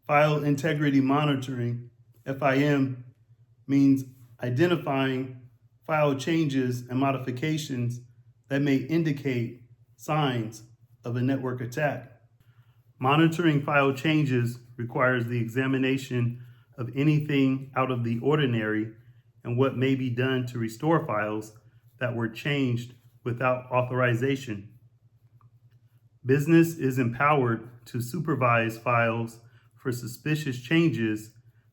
File integrity monitoring, FIM, means identifying file changes and modifications that may indicate signs of a network attack. Monitoring file changes requires the examination of anything out of the ordinary and what may be done to restore files that were changed without authorization. Business is empowered to supervise files for suspicious changes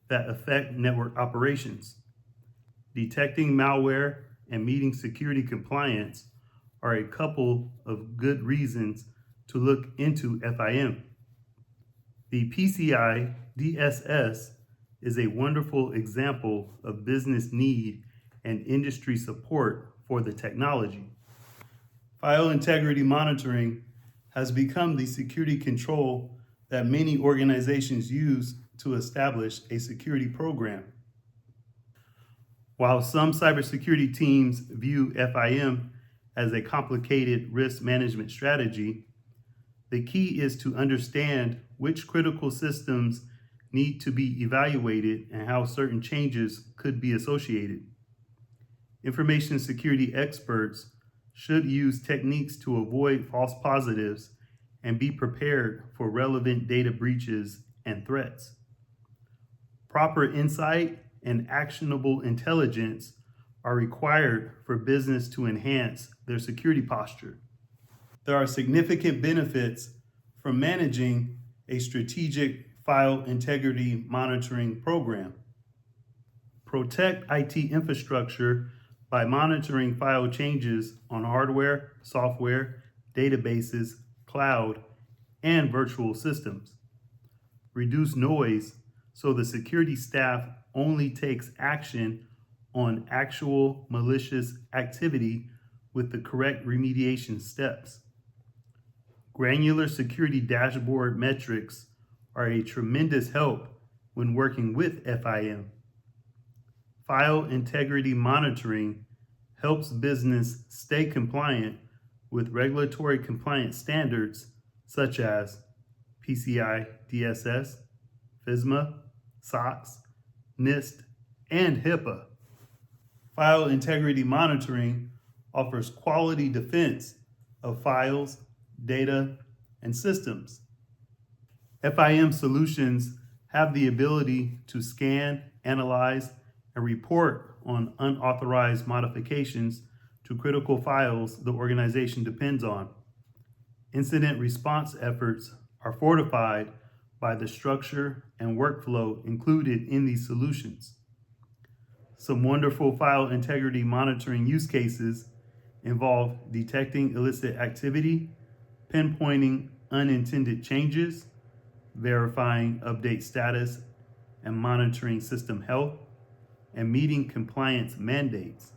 that affect network operations. Detecting malware and meeting security compliance are a couple of good reasons to look into FIM. The PCI DSS is a wonderful example of business need and industry support for the technology. File integrity monitoring has become the security control that many organizations use to establish a security program. While some cybersecurity teams view FIM as a complicated risk management strategy, the key is to understand which critical systems need to be evaluated and how certain changes could be associated. Information security experts should use techniques to avoid false positives and be prepared for relevant data breaches and threats. Proper insight and actionable intelligence are required for business to enhance their security posture. There are significant benefits from managing a strategic file integrity monitoring program. Protect IT infrastructure by monitoring file changes on hardware, software, databases, cloud, and virtual systems. Reduce noise so the security staff only takes action on actual malicious activity with the correct remediation steps. Granular security dashboard metrics are a tremendous help when working with FIM. File integrity monitoring helps business stay compliant with regulatory compliance standards such as PCI DSS, FISMA, SOX, NIST, and HIPAA. File integrity monitoring offers quality defense of files, data, and systems. FIM solutions have the ability to scan, analyze, and report on unauthorized modifications to critical files the organization depends on. Incident response efforts are fortified by the structure and workflow included in these solutions. Some wonderful file integrity monitoring use cases involve detecting illicit activity, pinpointing unintended changes, verifying update status and monitoring system health, and meeting compliance mandates.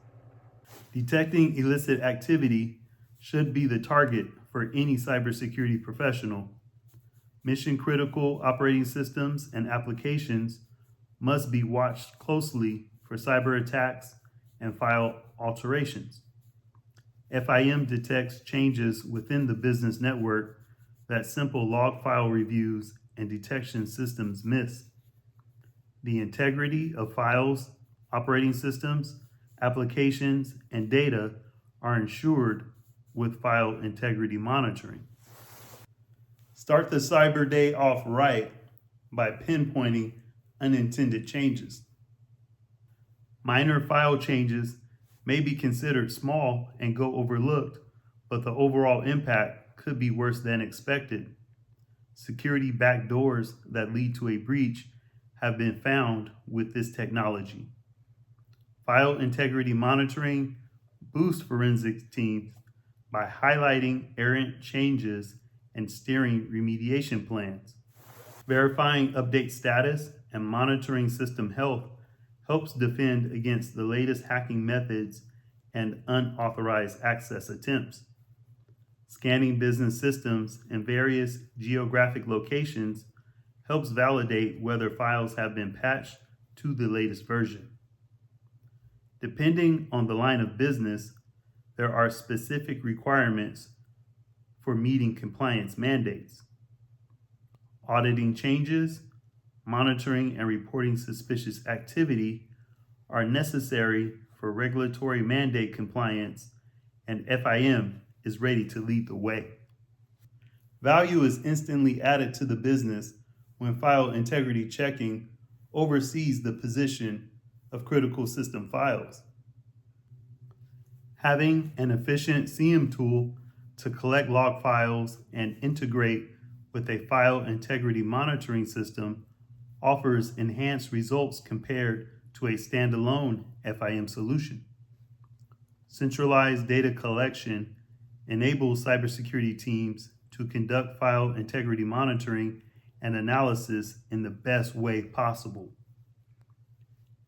Detecting illicit activity should be the target for any cybersecurity professional. Mission-critical operating systems and applications must be watched closely for cyber attacks and file alterations. FIM detects changes within the business network that simple log file reviews and detection systems miss. The integrity of files, operating systems, applications, and data are ensured with file integrity monitoring. Start the cyber day off right by pinpointing unintended changes. Minor file changes may be considered small and go overlooked, but the overall impact could be worse than expected. Security backdoors that lead to a breach have been found with this technology. File integrity monitoring boosts forensics teams by highlighting errant changes and steering remediation plans. Verifying update status and monitoring system health helps defend against the latest hacking methods and unauthorized access attempts. Scanning business systems in various geographic locations helps validate whether files have been patched to the latest version. Depending on the line of business, there are specific requirements for meeting compliance mandates. Auditing changes, monitoring and reporting suspicious activity are necessary for regulatory mandate compliance, and FIM is ready to lead the way. Value is instantly added to the business when file integrity checking oversees the position of critical system files. Having an efficient CM tool to collect log files and integrate with a file integrity monitoring system offers enhanced results compared to a standalone FIM solution. Centralized data collection enables cybersecurity teams to conduct file integrity monitoring and analysis in the best way possible.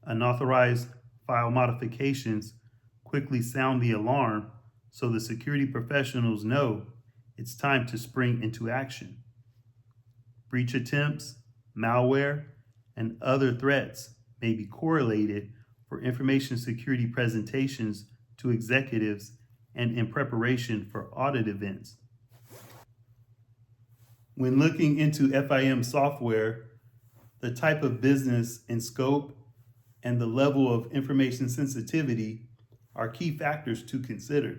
Unauthorized file modifications quickly sound the alarm so the security professionals know it's time to spring into action. Breach attempts, malware, and other threats may be correlated for information security presentations to executives and in preparation for audit events. When looking into FIM software, the type of business and scope and the level of information sensitivity are key factors to consider.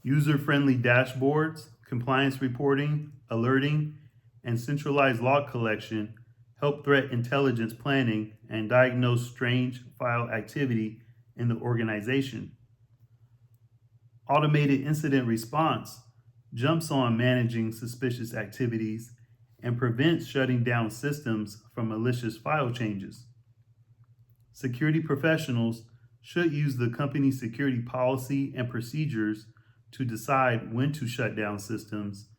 User-friendly dashboards, compliance reporting, alerting, and centralized log collection help threat intelligence planning and diagnose strange file activity in the organization. Automated incident response jumps on managing suspicious activities and prevents shutting down systems from malicious file changes. Security professionals should use the company's security policy and procedures to decide when to shut down systems,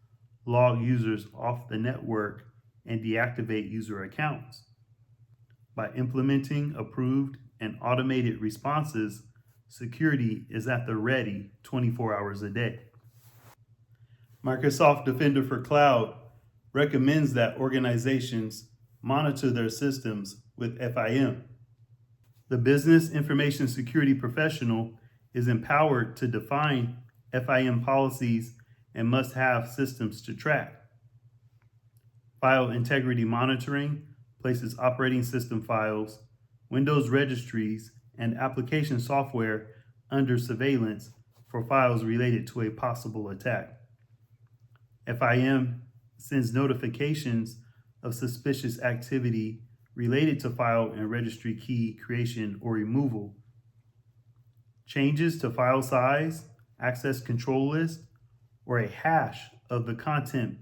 log users off the network, and deactivate user accounts. By implementing approved and automated responses, security is at the ready 24 hours a day. Microsoft Defender for Cloud recommends that organizations monitor their systems with FIM. The business information security professional is empowered to define FIM policies and must have systems to track. File integrity monitoring places operating system files, Windows registries, and application software under surveillance for files related to a possible attack. FIM sends notifications of suspicious activity related to file and registry key creation or removal. Changes to file size, access control list, or a hash of the content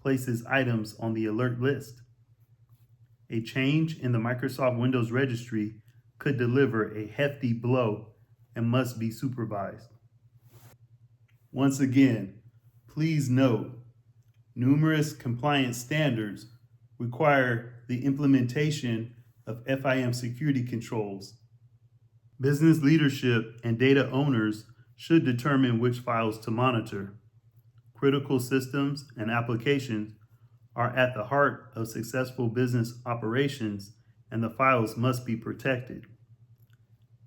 places items on the alert list. A change in the Microsoft Windows registry could deliver a hefty blow and must be supervised. Once again, please note, numerous compliance standards require the implementation of FIM security controls. Business leadership and data owners should determine which files to monitor. Critical systems and applications are at the heart of successful business operations, and the files must be protected.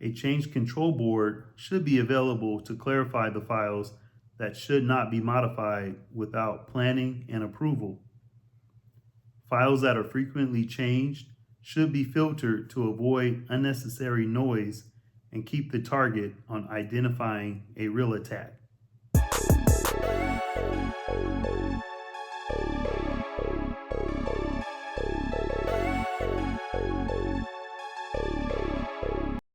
A change control board should be available to clarify the files that should not be modified without planning and approval. Files that are frequently changed should be filtered to avoid unnecessary noise and keep the target on identifying a real attack.